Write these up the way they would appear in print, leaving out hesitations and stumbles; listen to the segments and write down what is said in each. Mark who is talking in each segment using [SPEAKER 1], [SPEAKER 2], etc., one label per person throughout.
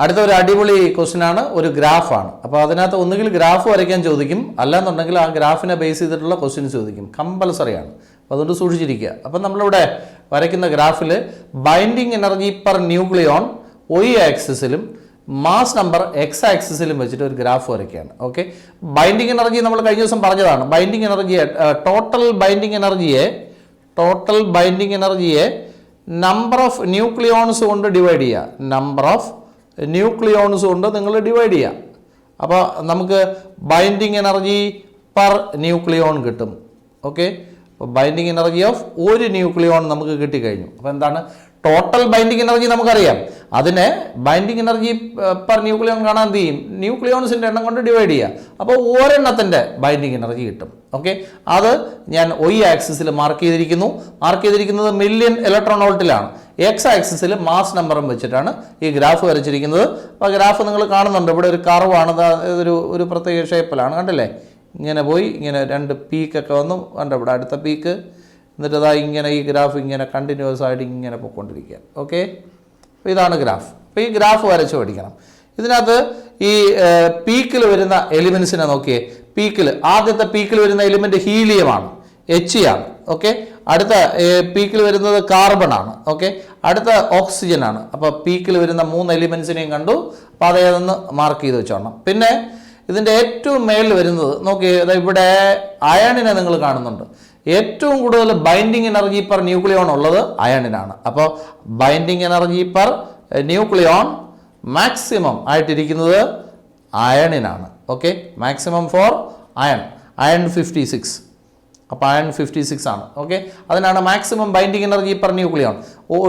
[SPEAKER 1] അടുത്ത ഒരു അടിപൊളി ക്വസ്റ്റ്യൻ ആണ്, ഒരു ഗ്രാഫാണ്. അപ്പോൾ അതിനകത്ത് ഒന്നുകിൽ ഗ്രാഫ് വരയ്ക്കാൻ ചോദിക്കും, അല്ലാന്നുണ്ടെങ്കിൽ ആ ഗ്രാഫിനെ ബേസ് ചെയ്തിട്ടുള്ള ക്വസ്റ്റ്യൻസ് ചോദിക്കും. കമ്പൽസറിയാണ്, അപ്പോൾ അതുകൊണ്ട് സൂക്ഷിച്ചിരിക്കുക. അപ്പം നമ്മളിവിടെ വരയ്ക്കുന്ന ഗ്രാഫിൽ binding energy per nucleon Y ആക്സിസിലും മാസ് നമ്പർ X ആക്സിസിലും വെച്ചിട്ട് ഒരു ഗ്രാഫ് വരയ്ക്കുകയാണ്. ഓക്കെ, ബൈൻഡിങ് എനർജി നമ്മൾ കഴിഞ്ഞ ദിവസം പറഞ്ഞതാണ്. ബൈൻഡിങ് എനർജിയെ ടോട്ടൽ ബൈൻഡിങ് എനർജിയെ നമ്പർ ഓഫ് ന്യൂക്ലിയോൺസ് കൊണ്ട് ഡിവൈഡ് ചെയ്യുക. നമ്പർ ഓഫ് ന്യൂക്ലിയോൺസ് കൊണ്ട് നിങ്ങൾ ഡിവൈഡ് ചെയ്യുക. അപ്പോൾ നമുക്ക് ബൈൻഡിങ് എനർജി പെർ ന്യൂക്ലിയോൺ കിട്ടും. ഓക്കെ, അപ്പോൾ ബൈൻഡിങ് എനർജി ഓഫ് ഒരു ന്യൂക്ലിയോൺ നമുക്ക് കിട്ടിക്കഴിഞ്ഞു. അപ്പോൾ എന്താണ് ടോട്ടൽ ബൈൻഡിങ് എനർജി നമുക്കറിയാം. അതിനെ ബൈൻഡിങ് എനർജി പെർ ന്യൂക്ലിയോൺ കാണാൻ എന്ത് ചെയ്യും, ന്യൂക്ലിയോൺസിൻ്റെ എണ്ണം കൊണ്ട് ഡിവൈഡ് ചെയ്യുക. അപ്പോൾ ഒരെണ്ണത്തിൻ്റെ ബൈൻഡിങ് എനർജി കിട്ടും. ഓക്കെ, അത് ഞാൻ Y ആക്സിസിൽ മാർക്ക് ചെയ്തിരിക്കുന്നത് മില്യൺ ഇലക്ട്രോൺ വോൾട്ടിലാണ്. X ആക്സിസിൽ മാസ് നമ്പറും വെച്ചിട്ടാണ് ഈ ഗ്രാഫ് വരച്ചിരിക്കുന്നത്. അപ്പോൾ ഗ്രാഫ് നിങ്ങൾ കാണുന്നുണ്ട്, ഇവിടെ ഒരു കർവാണ്, ഒരു പ്രത്യേക ഷേപ്പിലാണ്, കണ്ടില്ലേ? ഇങ്ങനെ പോയി ഇങ്ങനെ രണ്ട് പീക്കൊക്കെ വന്നു, കണ്ടോ ഇവിടെ അടുത്ത പീക്ക്, എന്നിട്ട് അതാ ഇങ്ങനെ ഈ ഗ്രാഫ് ഇങ്ങനെ കണ്ടിന്യൂസ് ആയിട്ട് ഇങ്ങനെ പോയിക്കൊണ്ടിരിക്കുക. ഓക്കെ, അപ്പോൾ ഇതാണ് ഗ്രാഫ്. അപ്പോൾ ഈ ഗ്രാഫ് വരച്ച് പഠിക്കണം. ഇതിനകത്ത് ഈ പീക്കിൽ വരുന്ന എലിമെൻസിനെ നോക്കിയേ. ആദ്യത്തെ പീക്കിൽ വരുന്ന എലിമെൻറ്റ് ഹീലിയമാണ്, H ആണ്. ഓക്കെ, അടുത്ത പീക്കിൽ വരുന്നത് കാർബൺ ആണ്. ഓക്കെ, അടുത്ത ഓക്സിജൻ ആണ്. അപ്പോൾ പീക്കിൽ വരുന്ന 3 എലിമെൻസിനെയും കണ്ടു. അപ്പോൾ അതേതൊന്ന് മാർക്ക് ചെയ്ത് വെച്ചോണം. പിന്നെ ഇതിൻ്റെ ഏറ്റവും മേളിൽ വരുന്നത് നോക്കിയേ, ഇവിടെ അയണിനെ നിങ്ങൾ കാണുന്നുണ്ട്. ഏറ്റവും കൂടുതൽ ബൈൻഡിങ് എനർജി പെർ ന്യൂക്ലിയോൺ ഉള്ളത് അയണിനാണ്. അപ്പോൾ binding energy per nucleon maximum ആയിട്ടിരിക്കുന്നത് അയണിനാണ്. Okay, maximum for iron 56. അപ്പോൾ അയൺ 56 ആണ്. ഓക്കെ, അതിനാണ് maximum binding energy per nucleon.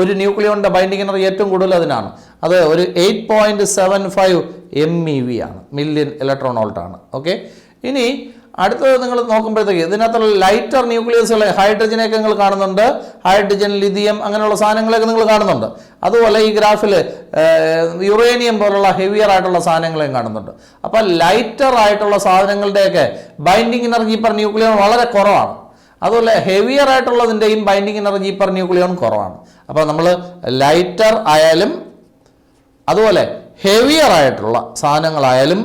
[SPEAKER 1] ഒരു ന്യൂക്ലിയോണിൻ്റെ ബൈൻഡിങ് എനർജി ഏറ്റവും കൂടുതൽ അതിനാണ്. അത് ഒരു 8.75 MeV ആണ്, മില്യൺ ഇലക്ട്രോൺ വോൾട്ട് ആണ്. ഓക്കെ, ഇനി അടുത്തത് നിങ്ങൾ നോക്കുമ്പോഴത്തേക്ക് ഇതിനകത്തുള്ള ലൈറ്റർ ന്യൂക്ലിയസുകളെ, ഹൈഡ്രജനെയൊക്കെ നിങ്ങൾ കാണുന്നുണ്ട്. ഹൈഡ്രജൻ, ലിഥിയം അങ്ങനെയുള്ള സാധനങ്ങളൊക്കെ നിങ്ങൾ കാണുന്നുണ്ട്. അതുപോലെ ഈ ഗ്രാഫിൽ യുറേനിയം പോലുള്ള ഹെവിയർ ആയിട്ടുള്ള സാധനങ്ങളെയും കാണുന്നുണ്ട്. അപ്പോൾ ലൈറ്റർ ആയിട്ടുള്ള സാധനങ്ങളുടെയൊക്കെ ബൈൻഡിങ് എനർജി പെർ ന്യൂക്ലിയോൺ വളരെ കുറവാണ്. അതുപോലെ ഹെവിയർ ആയിട്ടുള്ളതിൻ്റെയും ബൈൻഡിങ് എനർജി പെർ ന്യൂക്ലിയോൺ കുറവാണ്. അപ്പോൾ നമ്മൾ ലൈറ്റർ ആയാലും അതുപോലെ ഹെവിയർ ആയിട്ടുള്ള സാധനങ്ങളായാലും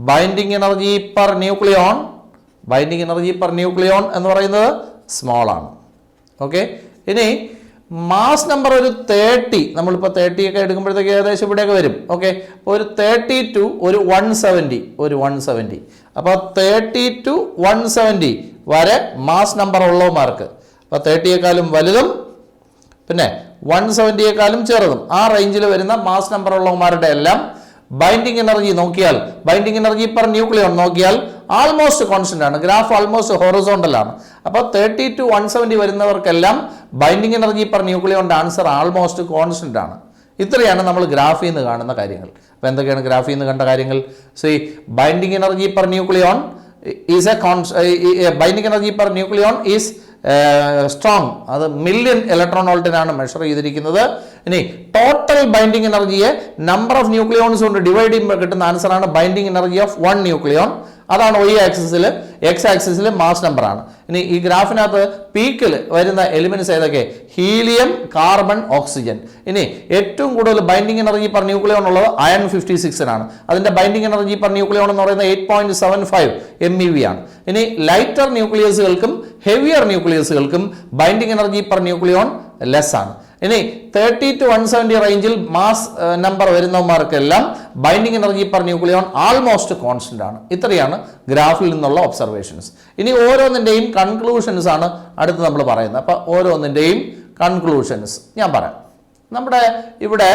[SPEAKER 1] ബൈൻഡിങ് എനർജി പെർ ന്യൂക്ലിയോൺ എന്ന് പറയുന്നത് സ്മോൾ ആണ്. ഓക്കെ, ഇനി മാസ് നമ്പർ ഒരു 30, നമ്മളിപ്പോൾ 30 ഒക്കെ എടുക്കുമ്പോഴത്തേക്ക് ഏകദേശം ഇവിടെയൊക്കെ വരും. ഓക്കെ, ഒരു 30 to ഒരു 170. അപ്പോൾ 30 to 170 വരെ മാസ് നമ്പർ ഉള്ളവന്മാർക്ക്, അപ്പോൾ 30യേക്കാളും വലുതും പിന്നെ 170യേക്കാളും ചെറുതും ആ റേഞ്ചിൽ വരുന്ന മാസ് നമ്പർ ഉള്ളവന്മാരുടെ എല്ലാം ബൈൻഡിങ് എനർജി നോക്കിയാൽ, ബൈൻഡിങ് എനർജി പെർ ന്യൂക്ലിയോൺ നോക്കിയാൽ ആൾമോസ്റ്റ് കോൺസ്റ്റന്റ് ആണ്. ഗ്രാഫ് ആൾമോസ്റ്റ് ഹൊറിസോണ്ടൽ ആണ്. അപ്പോൾ 30 to 170 വരുന്നവർക്കെല്ലാം ബൈൻഡിങ് എനർജി പെർ ന്യൂക്ലിയോണിൻ്റെ ആൻസർ ആൾമോസ്റ്റ് കോൺസ്റ്റന്റ് ആണ്. ഇത്രയാണ് നമ്മൾ ഗ്രാഫിൽ നിന്ന് കാണുന്ന കാര്യങ്ങൾ. അപ്പോൾ എന്തൊക്കെയാണ് ഗ്രാഫിൽ നിന്ന് കണ്ട കാര്യങ്ങൾ? See binding energy per nucleon is strong. അത് മില്യൺ ഇലക്ട്രോൺ വോൾട്ടിനാണ് മെഷർ ചെയ്തിരിക്കുന്നത്. ഇനി ടോട്ടൽ ബൈൻഡിങ് എനർജിയെ നമ്പർ ഓഫ് ന്യൂക്ലിയോൺസ് കൊണ്ട് ഡിവൈഡ് ചെയ്യുമ്പോൾ കിട്ടുന്ന ആൻസറാണ് ബൈൻഡിങ് എനർജി ഓഫ് 1 ന്യൂക്ലിയോൺ. അതാണ് Y ആക്സിസിൽ. X ആക്സിസിൽ മാസ് നമ്പർ ആണ്. ഇനി ഈ ഗ്രാഫിനകത്ത് പീക്കിൽ വരുന്ന എലിമെന്റ്സ് ഏതൊക്കെ? Helium, carbon, oxygen. ഇനി ഏറ്റവും കൂടുതൽ ബൈൻഡിങ് എനർജി പെർ ന്യൂക്ലിയോൺ ഉള്ളത് അയൺ 56-നാണ്. അതിന്റെ ബൈൻഡിങ് എനർജി പെർ ന്യൂക്ലിയോൺ എന്ന് പറയുന്നത് 8.75 MeV ആണ്. ഇനി ലൈറ്റർ ന്യൂക്ലിയസുകൾക്കും ഹെവിയർ ന്യൂക്ലിയസുകൾക്കും binding energy per nucleon less ആണ്. ഇനി 30 to 170 റേഞ്ചിൽ മാസ് നമ്പർ വരുന്നവന്മാർക്കെല്ലാം binding energy per nucleon almost constant ആണ്. ഇത്രയാണ് ഗ്രാഫിൽ നിന്നുള്ള ഒബ്സർവേഷൻസ്. ഇനി ഓരോന്നിൻ്റെയും കൺക്ലൂഷൻസ് ആണ് അടുത്ത് നമ്മൾ പറയുന്നത്. അപ്പോൾ ഓരോന്നിൻ്റെയും കൺക്ലൂഷൻസ് ഞാൻ പറയാം. നമ്മുടെ ഇവിടെ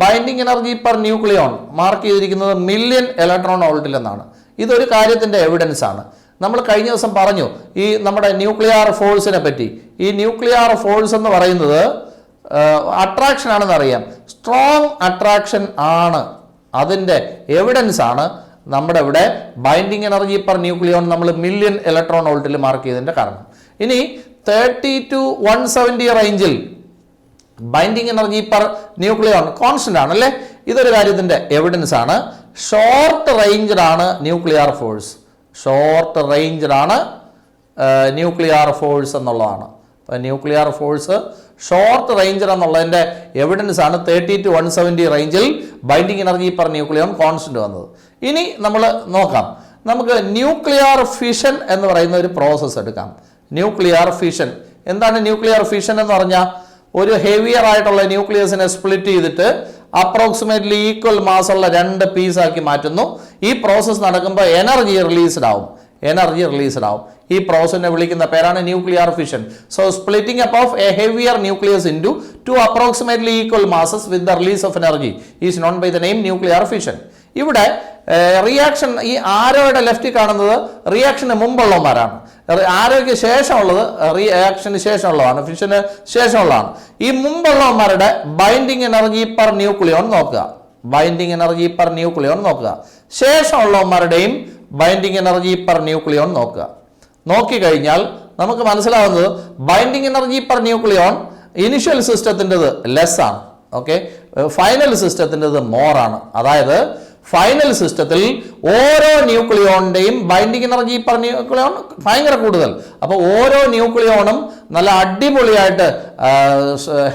[SPEAKER 1] binding energy per nucleon mark ചെയ്തിരിക്കുന്നത് മില്യൺ ഇലക്ട്രോൺ വോൾട്ടിൽ എന്നാണ്. ഇതൊരു കാര്യത്തിൻ്റെ എവിഡൻസ് ആണ്. നമ്മൾ കഴിഞ്ഞ ദിവസം പറഞ്ഞു ഈ നമ്മുടെ ന്യൂക്ലിയർ ഫോഴ്സിനെ പറ്റി. ഈ ന്യൂക്ലിയർ ഫോഴ്സ് എന്ന് പറയുന്നത് അട്രാക്ഷൻ ആണെന്ന് അറിയാം. സ്ട്രോങ് അട്രാക്ഷൻ ആണ്. അതിൻ്റെ എവിഡൻസ് ആണ് നമ്മുടെ ഇവിടെ ബൈൻഡിങ് എനർജി പെർ ന്യൂക്ലിയോൺ നമ്മൾ മില്യൺ ഇലക്ട്രോൺ വോൾട്ടിൽ മാർക്ക് ചെയ്തതിൻ്റെ കാരണം. ഇനി 30 to 170 റേഞ്ചിൽ binding energy per nucleon constant ആണ് അല്ലേ? ഇതൊരു കാര്യത്തിൻ്റെ എവിഡൻസ് ആണ്. ഷോർട്ട് റേഞ്ച്ഡ് ആണ് ന്യൂക്ലിയർ ഫോഴ്സ്. ഷോർട്ട് റേഞ്ച്ഡ് ആണ് ന്യൂക്ലിയർ ഫോഴ്സ് എന്നുള്ളതാണ്. അപ്പോൾ ന്യൂക്ലിയർ ഫോഴ്സ് ഷോർട്ട് റേഞ്ചർ എന്നുള്ളതിൻ്റെ എവിഡൻസ് ആണ് 30 to 170 റേഞ്ചിൽ binding energy per nucleon constant വന്നത്. ഇനി നമ്മൾ നോക്കാം, നമുക്ക് ന്യൂക്ലിയർ ഫിഷൻ എന്ന് പറയുന്ന ഒരു പ്രോസസ്സ് എടുക്കാം. ന്യൂക്ലിയർ ഫിഷൻ എന്താണ്? ന്യൂക്ലിയർ ഫിഷൻ എന്ന് പറഞ്ഞാൽ ഒരു ഹെവിയർ ആയിട്ടുള്ള ന്യൂക്ലിയസിനെ സ്പ്ലിറ്റ് ചെയ്തിട്ട് അപ്രോക്സിമേറ്റ്ലി ഈക്വൽ മാസുള്ള 2 പീസാക്കി മാറ്റുന്നു. ഈ പ്രോസസ്സ് നടക്കുമ്പോൾ എനർജി റിലീസ്ഡ് ആവും. ഈ പ്രോസസ്സിനെ വിളിക്കുന്ന പേരാണ് nuclear fission. So splitting up of a heavier nucleus into 2 approximately equal masses with the release of energy is known by the name nuclear fission. ഇവിടെ റിയാക്ഷൻ ഈ ആരോയുടെ ലെഫ്റ്റിൽ കാണുന്നത് റിയാക്ഷന് മുമ്പുള്ളവന്മാരാണ്. ആരോയ്ക്ക് ശേഷമുള്ളത് റിയാക്ഷന് ശേഷമുള്ളതാണ്, ഫിഷന് ശേഷമുള്ളതാണ്. ഈ മുമ്പുള്ളവന്മാരുടെ ബൈൻഡിങ് എനർജി പെർ ന്യൂക്ലിയോൺ നോക്കുക. ശേഷമുള്ളവന്മാരുടെയും ബൈൻഡിങ് എനർജി പെർ ന്യൂക്ലിയോൺ നോക്കിക്കഴിഞ്ഞാൽ നമുക്ക് മനസ്സിലാവുന്നത് binding energy per nucleon initial സിസ്റ്റത്തിൻ്റെത് ലെസ് ആണ്. ഓക്കെ, ഫൈനൽ സിസ്റ്റത്തിൻ്റെത് മോർ ആണ്. അതായത് ഫൈനൽ സിസ്റ്റത്തിൽ ഓരോ ന്യൂക്ലിയോണിൻ്റെയും ബൈൻഡിങ് എനർജി പെർ ന്യൂക്ലിയോൺ ഭയങ്കര കൂടുതൽ. അപ്പോൾ ഓരോ ന്യൂക്ലിയോണും നല്ല അടിപൊളിയായിട്ട്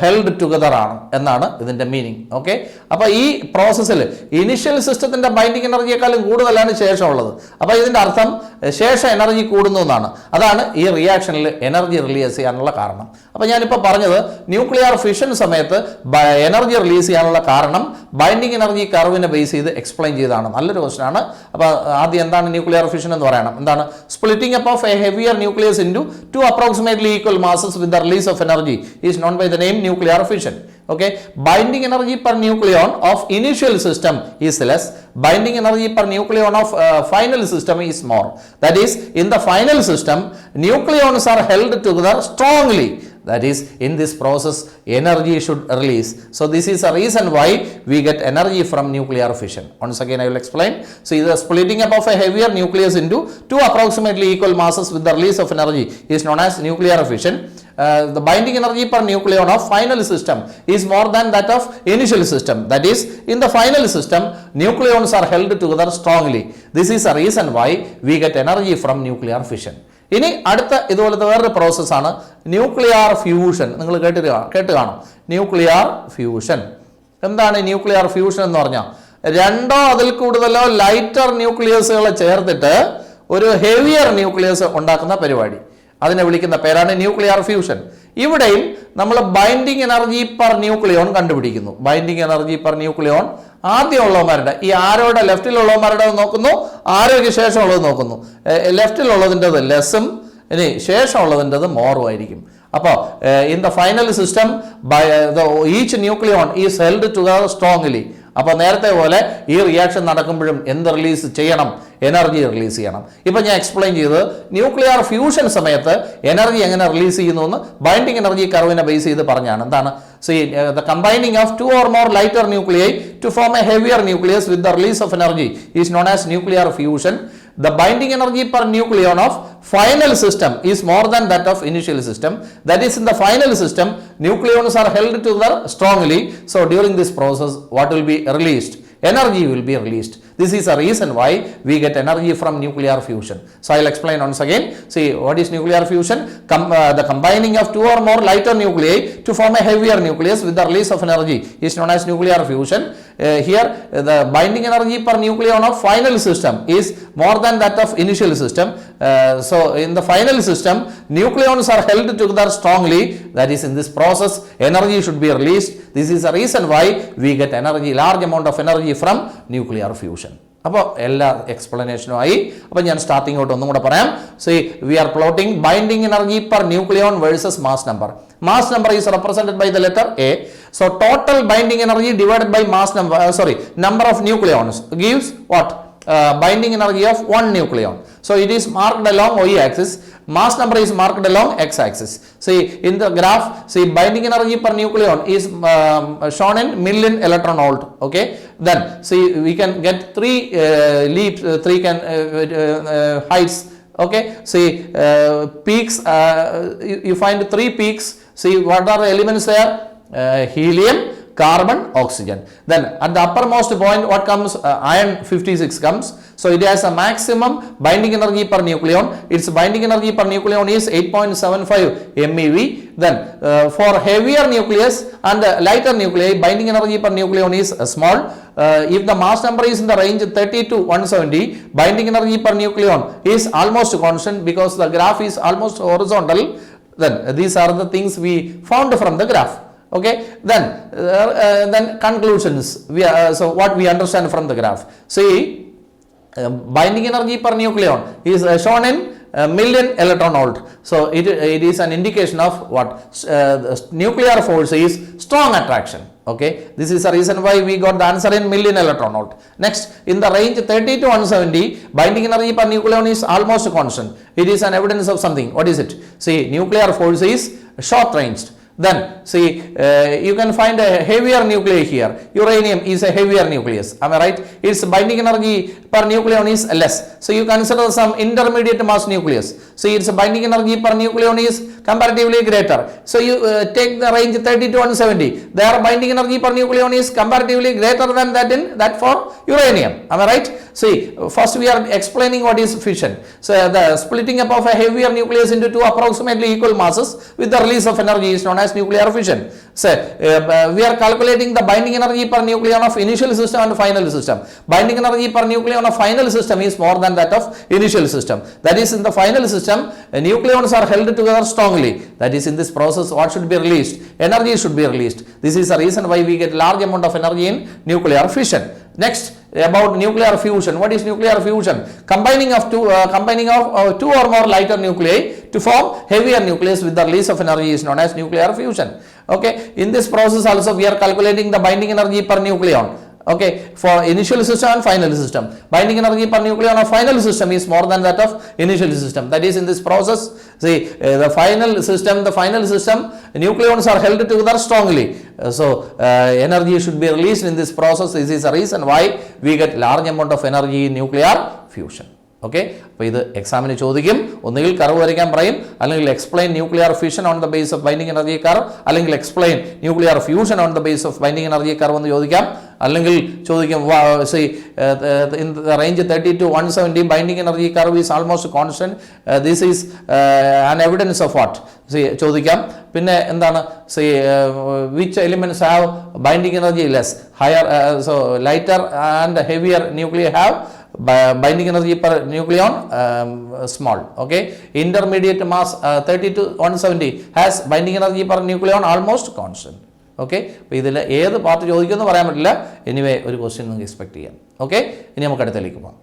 [SPEAKER 1] ഹെൽഡ് ടുഗദർ ആണ് എന്നാണ് ഇതിൻ്റെ മീനിങ്. ഓക്കെ, അപ്പോൾ ഈ പ്രോസസ്സിൽ ഇനിഷ്യൽ സിസ്റ്റത്തിൻ്റെ ബൈൻഡിങ് എനർജിയെക്കാളും കൂടുതലാണ് ശേഷമുള്ളത്. അപ്പോൾ ഇതിൻ്റെ അർത്ഥം ശേഷം എനർജി കൂടുന്നു എന്നാണ്. അതാണ് ഈ റിയാക്ഷനിൽ എനർജി റിലീസ് ചെയ്യാനുള്ള കാരണം. അപ്പോൾ ഞാനിപ്പോൾ പറഞ്ഞത് ന്യൂക്ലിയർ ഫിഷൻ സമയത്ത് എനർജി റിലീസ് ചെയ്യാനുള്ള കാരണം ബൈൻഡിങ് എനർജി കർവിനെ ബേസ് ചെയ്ത് എക്സ്പ്ലെയിൻ ചെയ്തതാണ്. നല്ലൊരു ക്വസ്റ്റൻ ആണ്. അപ്പോൾ ആദ്യം എന്താണ് ന്യൂക്ലിയർ ഫിഷൻ എന്ന് പറയണം. എന്താണ്? Splitting up of a heavier nucleus into 2 approximately equal masses with the release of energy is known by the name nuclear fission. Okay, binding energy per nucleon of initial system is less. Binding energy per nucleon of final system is more. That is, in the final system, nucleons are held together strongly. That is, in this process, energy should release. So this is a reason why we get energy from nuclear fission. Once again, I will explain. So the splitting up of a heavier nucleus into 2 approximately equal masses with the release of energy is known as nuclear fission. The binding energy per nucleon of final system is more than that of initial system. That is, in the final system, nucleons are held together strongly. This is a reason why we get energy from nuclear fission. ഇനി അടുത്ത ഇതുപോലത്തെ വേറൊരു പ്രോസസ്സാണ് nuclear fusion. നിങ്ങൾ കേട്ട് കാണും nuclear fusion. എന്താണ് nuclear fusion എന്ന് പറഞ്ഞാൽ? 2 അതിൽ കൂടുതലോ ലൈറ്റർ ന്യൂക്ലിയസുകളെ ചേർത്തിട്ട് ഒരു ഹെവിയർ ന്യൂക്ലിയസ് ഉണ്ടാക്കുന്ന പരിപാടി. അതിനെ വിളിക്കുന്ന പേരാണ് ന്യൂക്ലിയർ ഫ്യൂഷൻ. ഇവിടെയും നമ്മൾ ബൈൻഡിങ് എനർജി പെർ ന്യൂക്ലിയോൺ കണ്ടുപിടിക്കുന്നു. ബൈൻഡിങ് എനർജി പെർ ന്യൂക്ലിയോൺ ആദ്യമുള്ളവന്മാരുടെ ഈ ആരോയുടെ ലെഫ്റ്റിലുള്ളവന്മാരുടെ നോക്കുന്നു, ആരോയ്ക്ക് ശേഷമുള്ളത് നോക്കുന്നു. ലെഫ്റ്റിലുള്ളതിൻ്റെത് ലെസ്സും ഇനി ശേഷമുള്ളതിൻ്റെത് മോറും ആയിരിക്കും. അപ്പോൾ in the final system each nucleon is held together strongly. അപ്പോൾ നേരത്തെ പോലെ ഈ റിയാക്ഷൻ നടക്കുമ്പോഴും എന്ത് റിലീസ് ചെയ്യണം? എനർജി റിലീസ് ചെയ്യണം. ഇപ്പം ഞാൻ എക്സ്പ്ലെയിൻ ചെയ്ത് ന്യൂക്ലിയർ ഫ്യൂഷൻ സമയത്ത് എനർജി എങ്ങനെ റിലീസ് ചെയ്യുന്നു എന്ന് ബൈൻഡിങ് എനർജി കർവിനെ ബേസ് ചെയ്ത് പറഞ്ഞാണ്. എന്താണ്? the combining of 2 or more lighter nuclei to form a heavier nucleus with the release of energy is known as nuclear fusion. The binding energy per nucleon of final system is more than that of initial system. That is, in the final system, nucleons are held together strongly. So during this process, what will be released? Energy will be released. This is a reason why we get energy from nuclear fusion. So I will explain once again. See, what is nuclear fusion? The combining of 2 or more lighter nuclei to form a heavier nucleus with the release of energy is known as nuclear fusion. Here, the binding energy per nucleon of final system is more than that of initial system. So in the final system, nucleons are held together strongly. That is, in this process, energy should be released. This is a reason why we get energy, large amount of energy from nuclear fusion. അപ്പോൾ എല്ലാ എക്സ്പ്ലനേഷനും ആയി. അപ്പോൾ ഞാൻ starting out ഒന്നും കൂടെ പറയാം. So we are plotting binding energy per nucleon versus mass number. Mass number is represented by the letter A. So total binding energy divided by number of nucleons gives what? Binding energy of 1 nucleon. So it is marked along y-axis. Mass number is marked along x-axis. See, in the graph, see, binding energy per nucleon is shown in million electron volt. Okay. Then see, we can get 3 leaps, 3 heights. Okay. See, peaks. You find 3 peaks. See, what are the elements there? Helium, carbon, oxygen. Then at the uppermost point, what comes? Iron 56 comes. So it has a maximum binding energy per nucleon. Its binding energy per nucleon is 8.75 MeV. Then for heavier nucleus and lighter nuclei, binding energy per nucleon is small. If the mass number is in the range 30 to 170, binding energy per nucleon is almost constant because the graph is almost horizontal. Then these are the things we found from the graph. Okay, then conclusions. So what we understand from the graph. See, binding energy per nucleon is shown in million electron volt. So it is an indication of what? Nuclear force is strong attraction. Okay, this is the reason why we got the answer in million electron volt. Next, in the range 30 to 170, binding energy per nucleon is almost constant. It is an evidence of something. What is it? See, nuclear force is short ranged. Then see, you can find a heavier nuclei here. Uranium is a heavier nucleus. Am I right? Its binding energy per nucleon is less. So you consider some intermediate mass nucleus. So its binding energy per nucleon is comparatively greater. So you take the range 30 to 170. Their binding energy per nucleon is comparatively greater than that for uranium. Am I right? See, first we are explaining what is fission. So the splitting up of a heavier nucleus into two approximately equal masses with the release of energy is known as nuclear fission. So we are calculating the binding energy per nucleon of initial system and final system. Binding energy per nucleon of final system is more than that of initial system. That is, in the final system, nucleons are held together strongly. That is, in this process, what should be released? Energy should be released. This is the reason why we get large amount of energy in nuclear fission. Next, about nuclear fusion. What is nuclear fusion? Combining of two or more lighter nuclei to form heavier nucleus with the release of energy is known as nuclear fusion. Okay, in this process also we are calculating the binding energy per nucleon. Okay, for initial system and final system, binding energy per nucleon of final system is more than that of initial system. That is, in this process, see, the final system, nucleons are held together strongly. So energy should be released in this process. This is the reason why we get large amount of energy in nuclear fusion. Okay, അപ്പോൾ ഇത് എക്സാമിന് ചോദിക്കും. ഒന്നുകിൽ curve വരയ്ക്കാൻ പറയും, അല്ലെങ്കിൽ explain nuclear fission on the base of binding energy curve, അല്ലെങ്കിൽ explain nuclear fusion on the base of binding energy curve എന്ന് ചോദിക്കാം. അല്ലെങ്കിൽ ചോദിക്കും, in the range 30 to 170 binding energy curve is almost constant. This is an evidence of what? ചോദിക്കാം. പിന്നെ എന്താണ്? Which elements have binding energy less? Higher, so lighter and heavier nuclear have binding energy per nucleon small. Okay, intermediate mass 30 to 170 has binding energy per nucleon almost constant. Okay, അപ്പോൾ ഇതിൽ ഏത് part ചോദിക്കുമെന്ന് പറയാൻ പറ്റില്ല. Anyway ഒരു question നിങ്ങൾക്ക് expect ചെയ്യാം. Okay, ഇനി നമുക്ക് അടുത്തേക്ക് പോകാം.